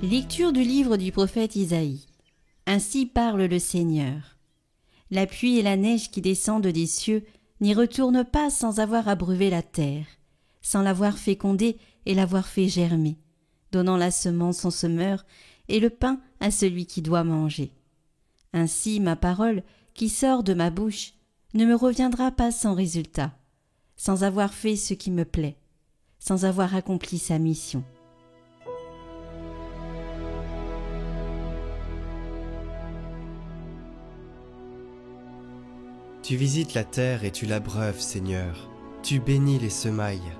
Lecture du livre du prophète Isaïe. Ainsi parle le Seigneur. La pluie et la neige qui descendent des cieux n'y retournent pas sans avoir abreuvé la terre, sans l'avoir fécondée et l'avoir fait germer, donnant la semence au semeur et le pain à celui qui doit manger. Ainsi ma parole qui sort de ma bouche ne me reviendra pas sans résultat, sans avoir fait ce qui me plaît, sans avoir accompli sa mission. Tu visites la terre et tu l'abreuves, Seigneur. Tu bénis les semailles.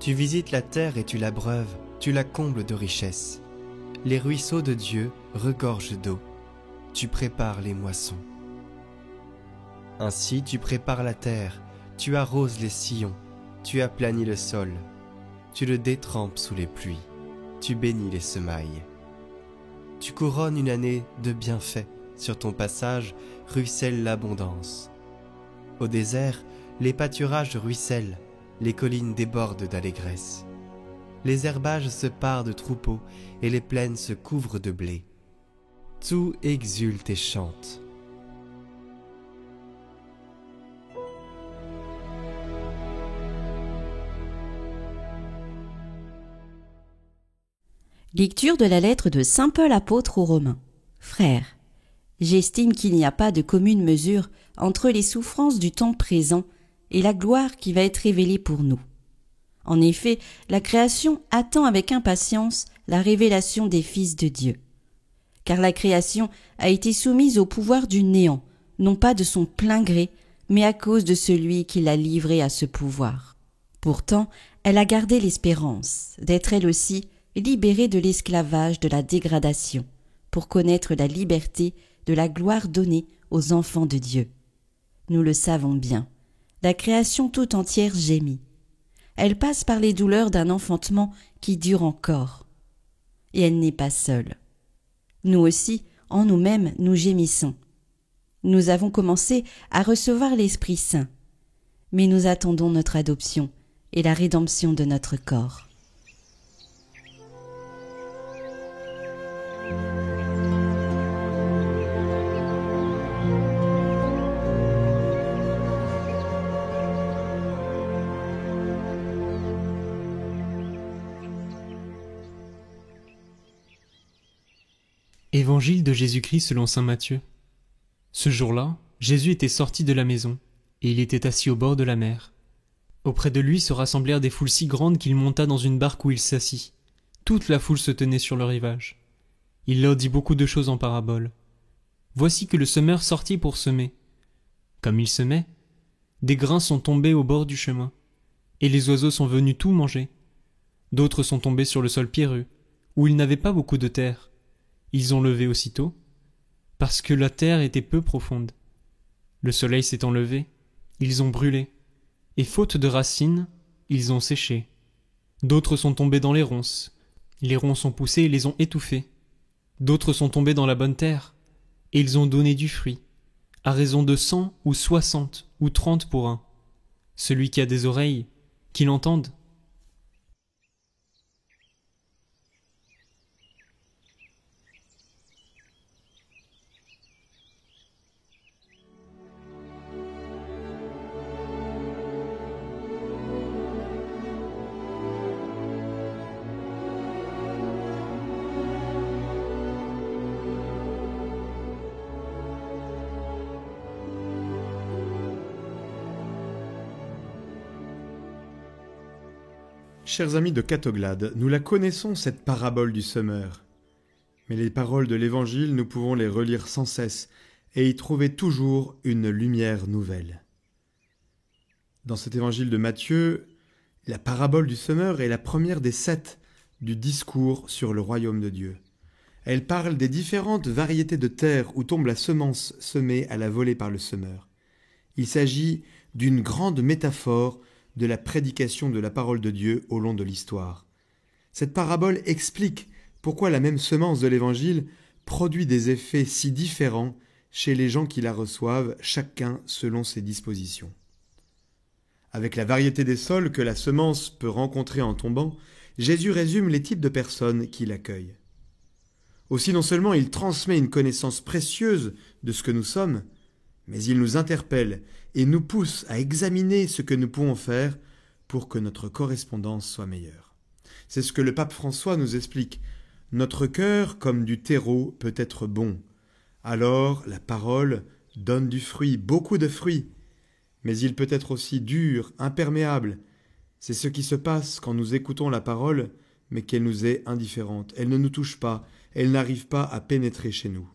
Tu visites la terre et tu l'abreuves, tu la combles de richesses. Les ruisseaux de Dieu regorgent d'eau. Tu prépares les moissons. Ainsi tu prépares la terre, tu arroses les sillons, tu aplanis le sol. Tu le détrempes sous les pluies, tu bénis les semailles. Tu couronnes une année de bienfaits. Sur ton passage ruisselle l'abondance. Au désert, les pâturages ruissellent, les collines débordent d'allégresse. Les herbages se parent de troupeaux et les plaines se couvrent de blé. Tout exulte et chante. Lecture de la lettre de saint Paul apôtre aux Romains. Frères, j'estime qu'il n'y a pas de commune mesure entre les souffrances du temps présent et la gloire qui va être révélée pour nous. En effet, la création attend avec impatience la révélation des fils de Dieu. Car la création a été soumise au pouvoir du néant, non pas de son plein gré, mais à cause de celui qui l'a livrée à ce pouvoir. Pourtant, elle a gardé l'espérance d'être elle aussi libérée de l'esclavage de la dégradation, pour connaître la liberté de la gloire donnée aux enfants de Dieu. Nous le savons bien, la création tout entière gémit. Elle passe par les douleurs d'un enfantement qui dure encore. Et elle n'est pas seule. Nous aussi, en nous-mêmes, nous gémissons. Nous avons commencé à recevoir l'Esprit Saint, mais nous attendons notre adoption et la rédemption de notre corps. Évangile de Jésus-Christ selon saint Matthieu. Ce jour-là, Jésus était sorti de la maison, et il était assis au bord de la mer. Auprès de lui se rassemblèrent des foules si grandes qu'il monta dans une barque où il s'assit. Toute la foule se tenait sur le rivage. Il leur dit beaucoup de choses en paraboles. Voici que le semeur sortit pour semer. Comme il semait, des grains sont tombés au bord du chemin, et les oiseaux sont venus tout manger. D'autres sont tombés sur le sol pierreux, où il n'avait pas beaucoup de terre. Ils ont levé aussitôt, parce que la terre était peu profonde. Le soleil s'étant levé, ils ont brûlé, et faute de racines, ils ont séché. D'autres sont tombés dans les ronces ont poussé et les ont étouffés. D'autres sont tombés dans la bonne terre, et ils ont donné du fruit, à raison de 100 ou 60 ou 30 pour un. Celui qui a des oreilles, qu'il entende. Chers amis de Catoglade, nous la connaissons cette parabole du semeur. Mais les paroles de l'Évangile, nous pouvons les relire sans cesse et y trouver toujours une lumière nouvelle. Dans cet Évangile de Matthieu, la parabole du semeur est la première des 7 du discours sur le royaume de Dieu. Elle parle des différentes variétés de terre où tombe la semence semée à la volée par le semeur. Il s'agit d'une grande métaphore de la prédication de la parole de Dieu au long de l'histoire. Cette parabole explique pourquoi la même semence de l'Évangile produit des effets si différents chez les gens qui la reçoivent, chacun selon ses dispositions. Avec la variété des sols que la semence peut rencontrer en tombant, Jésus résume les types de personnes qui l'accueillent. Aussi non seulement il transmet une connaissance précieuse de ce que nous sommes, mais il nous interpelle et nous pousse à examiner ce que nous pouvons faire pour que notre correspondance soit meilleure. C'est ce que le pape François nous explique. Notre cœur, comme du terreau, peut être bon. Alors la parole donne du fruit, beaucoup de fruits. Mais il peut être aussi dur, imperméable. C'est ce qui se passe quand nous écoutons la parole, mais qu'elle nous est indifférente. Elle ne nous touche pas, elle n'arrive pas à pénétrer chez nous.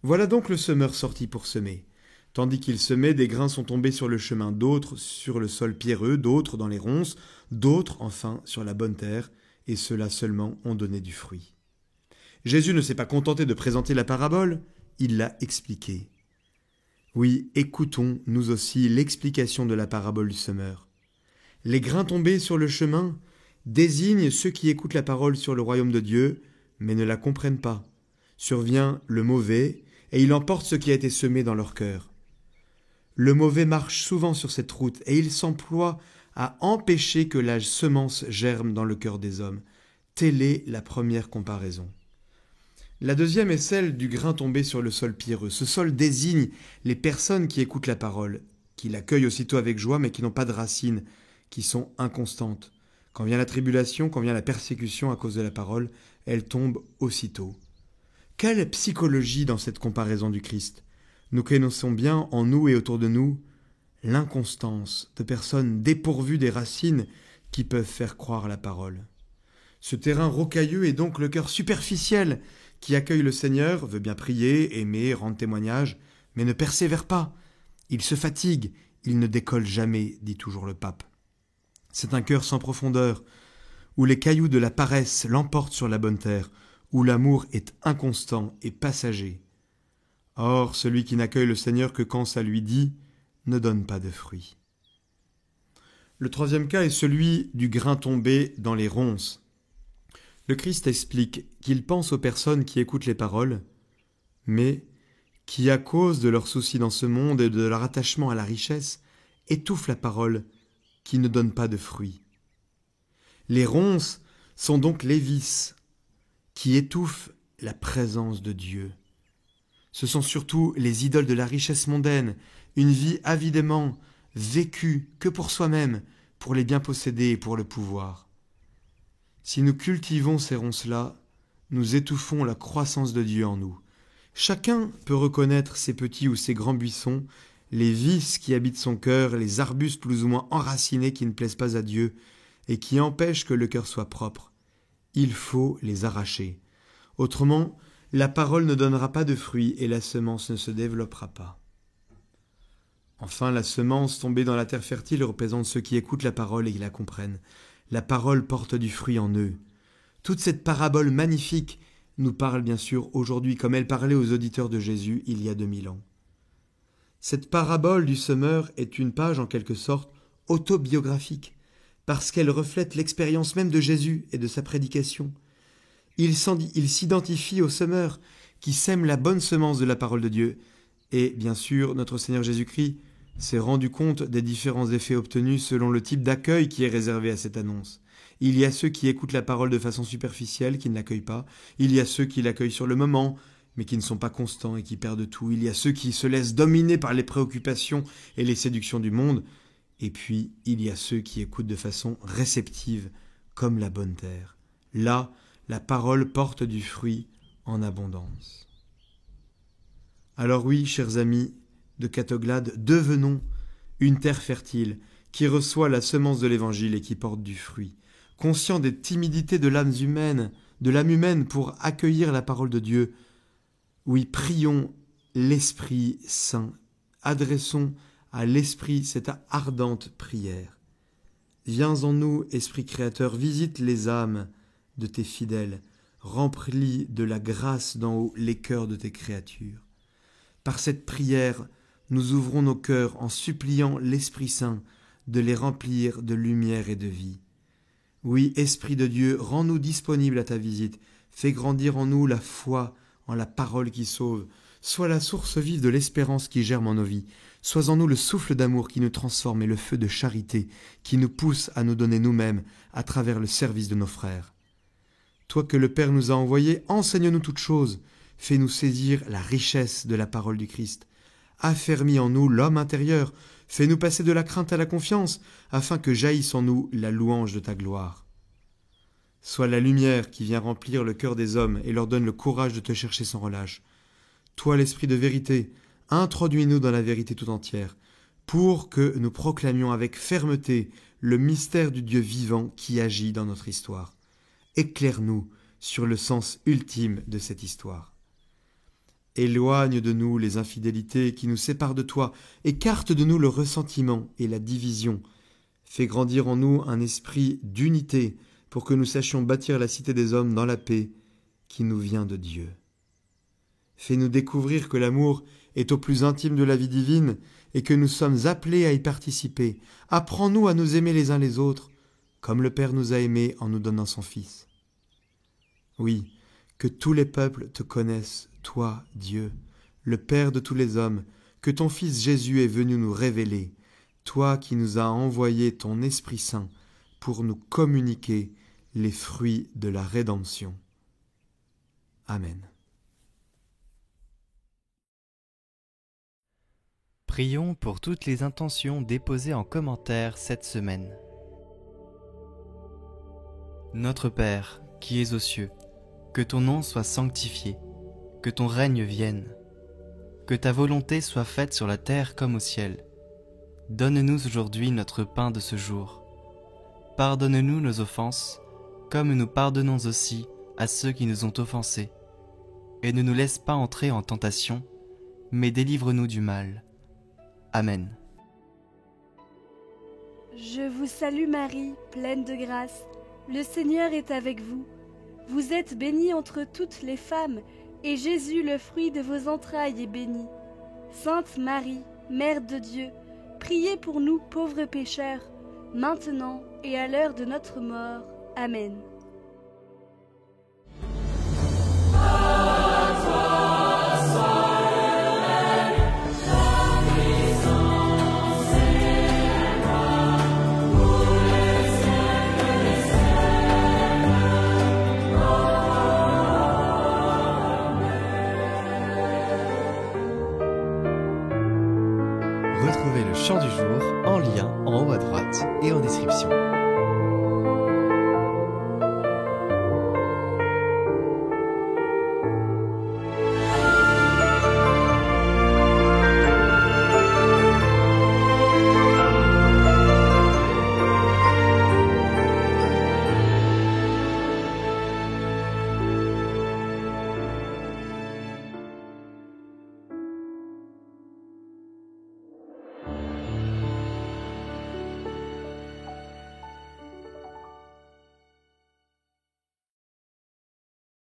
Voilà donc le semeur sorti pour semer. Tandis qu'il semait, des grains sont tombés sur le chemin, d'autres sur le sol pierreux, d'autres dans les ronces, d'autres enfin sur la bonne terre, et ceux-là seulement ont donné du fruit. Jésus ne s'est pas contenté de présenter la parabole, il l'a expliquée. Oui, écoutons nous aussi l'explication de la parabole du semeur. Les grains tombés sur le chemin désignent ceux qui écoutent la parole sur le royaume de Dieu, mais ne la comprennent pas. Survient le mauvais, et il emporte ce qui a été semé dans leur cœur. Le mauvais marche souvent sur cette route, et il s'emploie à empêcher que la semence germe dans le cœur des hommes. Telle est la première comparaison. La deuxième est celle du grain tombé sur le sol pierreux. Ce sol désigne les personnes qui écoutent la parole, qui l'accueillent aussitôt avec joie, mais qui n'ont pas de racines, qui sont inconstantes. Quand vient la tribulation, quand vient la persécution à cause de la parole, elles tombent aussitôt. Quelle psychologie dans cette comparaison du Christ! Nous connaissons bien en nous et autour de nous l'inconstance de personnes dépourvues des racines qui peuvent faire croire la parole. Ce terrain rocailleux est donc le cœur superficiel qui accueille le Seigneur, veut bien prier, aimer, rendre témoignage, mais ne persévère pas. Il se fatigue, il ne décolle jamais, dit toujours le pape. C'est un cœur sans profondeur, où les cailloux de la paresse l'emportent sur la bonne terre, où l'amour est inconstant et passager. Or, celui qui n'accueille le Seigneur que quand ça lui dit, ne donne pas de fruits. Le troisième cas est celui du grain tombé dans les ronces. Le Christ explique qu'il pense aux personnes qui écoutent les paroles, mais qui, à cause de leurs soucis dans ce monde et de leur attachement à la richesse, étouffent la parole qui ne donne pas de fruits. Les ronces sont donc les vices qui étouffent la présence de Dieu. Ce sont surtout les idoles de la richesse mondaine, une vie avidement vécue que pour soi-même, pour les biens possédés et pour le pouvoir. Si nous cultivons ces ronces-là, nous étouffons la croissance de Dieu en nous. Chacun peut reconnaître ses petits ou ses grands buissons, les vices qui habitent son cœur, les arbustes plus ou moins enracinés qui ne plaisent pas à Dieu et qui empêchent que le cœur soit propre. Il faut les arracher. Autrement, la parole ne donnera pas de fruits et la semence ne se développera pas. Enfin, la semence tombée dans la terre fertile représente ceux qui écoutent la parole et qui la comprennent. La parole porte du fruit en eux. Toute cette parabole magnifique nous parle bien sûr aujourd'hui comme elle parlait aux auditeurs de Jésus il y a 2000 ans. Cette parabole du semeur est une page en quelque sorte autobiographique, parce qu'elle reflète l'expérience même de Jésus et de sa prédication. Il s'identifie au semeur qui sème la bonne semence de la parole de Dieu. Et bien sûr, notre Seigneur Jésus-Christ s'est rendu compte des différents effets obtenus selon le type d'accueil qui est réservé à cette annonce. Il y a ceux qui écoutent la parole de façon superficielle, qui ne l'accueillent pas. Il y a ceux qui l'accueillent sur le moment, mais qui ne sont pas constants et qui perdent tout. Il y a ceux qui se laissent dominer par les préoccupations et les séductions du monde. Et puis, il y a ceux qui écoutent de façon réceptive, comme la bonne terre. Là, la parole porte du fruit en abondance. Alors oui, chers amis de Catoglade, devenons une terre fertile qui reçoit la semence de l'Évangile et qui porte du fruit. Conscients des timidités de l'âme humaine pour accueillir la parole de Dieu, oui, prions l'Esprit Saint, adressons à l'Esprit cette ardente prière. Viens en nous, Esprit Créateur, visite les âmes de tes fidèles, remplis de la grâce d'en haut les cœurs de tes créatures. Par cette prière, nous ouvrons nos cœurs en suppliant l'Esprit Saint de les remplir de lumière et de vie. Oui, Esprit de Dieu, rends-nous disponibles à ta visite, fais grandir en nous la foi en la parole qui sauve, sois la source vive de l'espérance qui germe en nos vies, sois en nous le souffle d'amour qui nous transforme et le feu de charité qui nous pousse à nous donner nous-mêmes à travers le service de nos frères. Toi que le Père nous a envoyés, enseigne-nous toutes choses, fais-nous saisir la richesse de la parole du Christ. Affermis en nous l'homme intérieur, fais-nous passer de la crainte à la confiance, afin que jaillisse en nous la louange de ta gloire. Sois la lumière qui vient remplir le cœur des hommes et leur donne le courage de te chercher sans relâche. Toi, l'Esprit de vérité, introduis-nous dans la vérité tout entière, pour que nous proclamions avec fermeté le mystère du Dieu vivant qui agit dans notre histoire. Éclaire-nous sur le sens ultime de cette histoire. Éloigne de nous les infidélités qui nous séparent de toi, écarte de nous le ressentiment et la division. Fais grandir en nous un esprit d'unité pour que nous sachions bâtir la cité des hommes dans la paix qui nous vient de Dieu. Fais-nous découvrir que l'amour est au plus intime de la vie divine et que nous sommes appelés à y participer. Apprends-nous à nous aimer les uns les autres, comme le Père nous a aimés en nous donnant son Fils. Oui, que tous les peuples te connaissent, toi, Dieu, le Père de tous les hommes, que ton Fils Jésus est venu nous révéler, toi qui nous as envoyé ton Esprit Saint pour nous communiquer les fruits de la rédemption. Amen. Prions pour toutes les intentions déposées en commentaire cette semaine. Notre Père, qui es aux cieux, que ton nom soit sanctifié, que ton règne vienne, que ta volonté soit faite sur la terre comme au ciel. Donne-nous aujourd'hui notre pain de ce jour. Pardonne-nous nos offenses, comme nous pardonnons aussi à ceux qui nous ont offensés. Et ne nous laisse pas entrer en tentation, mais délivre-nous du mal. Amen. Je vous salue Marie, pleine de grâce. Le Seigneur est avec vous. Vous êtes bénie entre toutes les femmes, et Jésus, le fruit de vos entrailles, est béni. Sainte Marie, Mère de Dieu, priez pour nous pauvres pécheurs, maintenant et à l'heure de notre mort. Amen. Retrouvez le chant du jour en lien en haut à droite et en description.